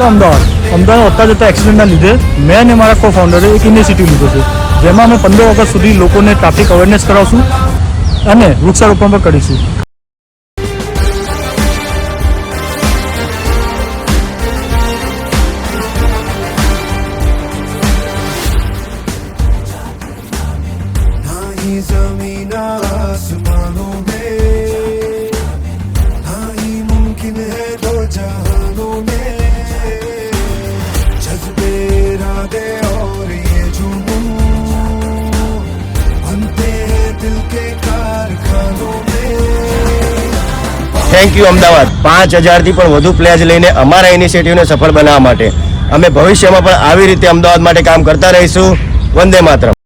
અમદાવાદ વધતા જતા એક્સિડન્ટના લીધે મેં અને મારા કો ફાઉન્ડરે એક ઇનિશિયેટિવ લીધો છે, જેમાં અમે 15 ઓગસ્ટ સુધી લોકોને ટ્રાફિક અવેરનેસ કરાવશું અને વૃક્ષારોપણ પણ કરીશું. ज़मीन आसमानों में हाँ ही मुमकिन है दो जहानों में जज्बे इरादे और ये जुनून बनते हैं दिल के कारखानों में. Thank you Ahmedabad. 5000 થી પણ વધુ પ્લેજ લઈને અમારા ઇનિશિયેટિવને સફળ બનાવવા માટે અમે ભવિષ્યમાં પણ આવી રીતે અમદાવાદ માટે કામ કરતા રહીશું. વંદે માતરમ.